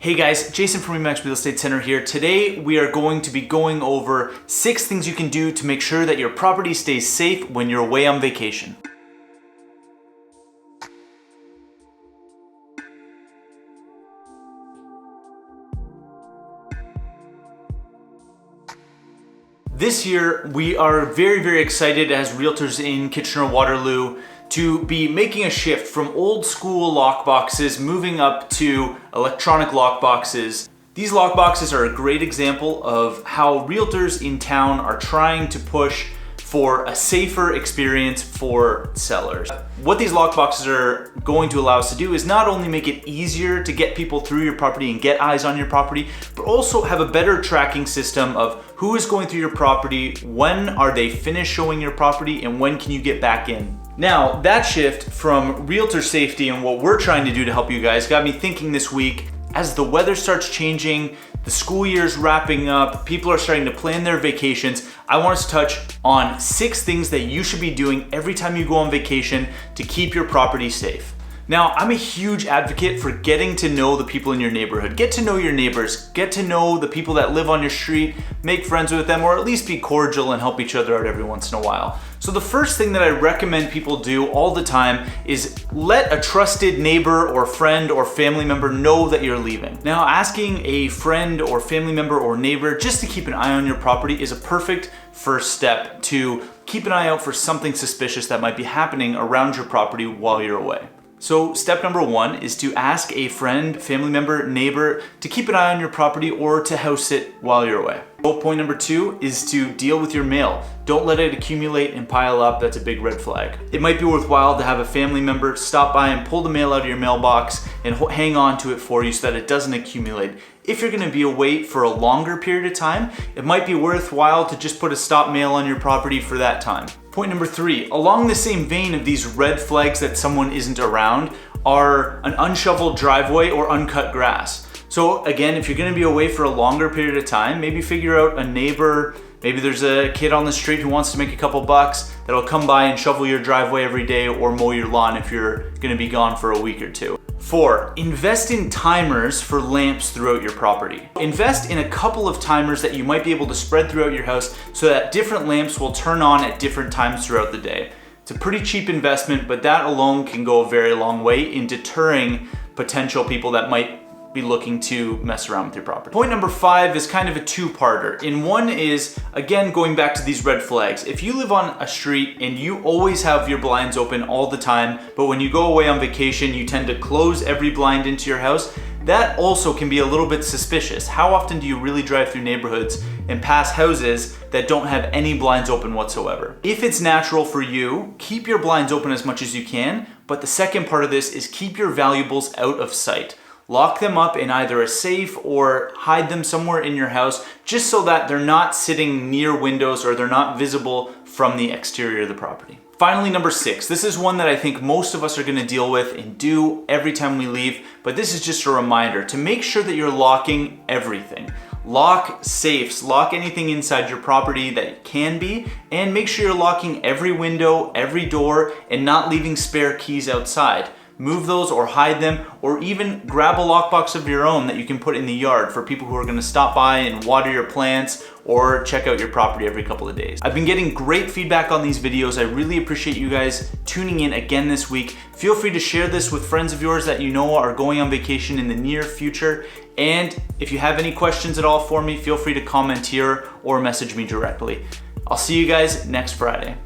Hey guys, Jason from Remax Real Estate Center here. Today we are going to be going over 6 things you can do to make sure that your property stays safe when you're away on vacation. This year we are very excited as realtors in Kitchener-Waterloo to be making a shift from old school lockboxes moving up to electronic lockboxes. These lockboxes are a great example of how realtors in town are trying to push for a safer experience for sellers. What these lockboxes are going to allow us to do is not only make it easier to get people through your property and get eyes on your property, but also have a better tracking system of who is going through your property, when are they finished showing your property, and when can you get back in. Now, that shift from realtor safety and what we're trying to do to help you guys got me thinking this week, as the weather starts changing, the school year's wrapping up, people are starting to plan their vacations, I want us to touch on 6 things that you should be doing every time you go on vacation to keep your property safe. Now, I'm a huge advocate for getting to know the people in your neighborhood. Get to know your neighbors, get to know the people that live on your street, make friends with them, or at least be cordial and help each other out every once in a while. So the first thing that I recommend people do all the time is let a trusted neighbor or friend or family member know that you're leaving. Now, asking a friend or family member or neighbor just to keep an eye on your property is a perfect first step to keep an eye out for something suspicious that might be happening around your property while you're away. So step number 1 is to ask a friend, family member, neighbor to keep an eye on your property or to house sit while you're away. Point number 2 is to deal with your mail. Don't let it accumulate and pile up. That's a big red flag. It might be worthwhile to have a family member stop by and pull the mail out of your mailbox and hang on to it for you so that it doesn't accumulate. If you're gonna be away for a longer period of time, it might be worthwhile to just put a stop mail on your property for that time. Point number 3, along the same vein of these red flags that someone isn't around are an unshoveled driveway or uncut grass. So again, if you're gonna be away for a longer period of time, maybe figure out a neighbor, maybe there's a kid on the street who wants to make a couple bucks that'll come by and shovel your driveway every day or mow your lawn if you're gonna be gone for a week or 2. 4, invest in timers for lamps throughout your property. Invest in a couple of timers that you might be able to spread throughout your house so that different lamps will turn on at different times throughout the day. It's a pretty cheap investment, but that alone can go a very long way in deterring potential people that might be looking to mess around with your property. Point number 5 is kind of a 2-parter. In one is, again, going back to these red flags. If you live on a street and you always have your blinds open all the time, but when you go away on vacation, you tend to close every blind into your house, that also can be a little bit suspicious. How often do you really drive through neighborhoods and pass houses that don't have any blinds open whatsoever? If it's natural for you, keep your blinds open as much as you can, but the second part of this is keep your valuables out of sight. Lock them up in either a safe or hide them somewhere in your house just so that they're not sitting near windows or they're not visible from the exterior of the property. Finally, number 6. This is one that I think most of us are gonna deal with and do every time we leave, but this is just a reminder to make sure that you're locking everything. Lock safes, lock anything inside your property that can be, and make sure you're locking every window, every door, and not leaving spare keys outside. Move those or hide them, or even grab a lockbox of your own that you can put in the yard for people who are gonna stop by and water your plants or check out your property every couple of days. I've been getting great feedback on these videos. I really appreciate you guys tuning in again this week. Feel free to share this with friends of yours that you know are going on vacation in the near future. And if you have any questions at all for me, feel free to comment here or message me directly. I'll see you guys next Friday.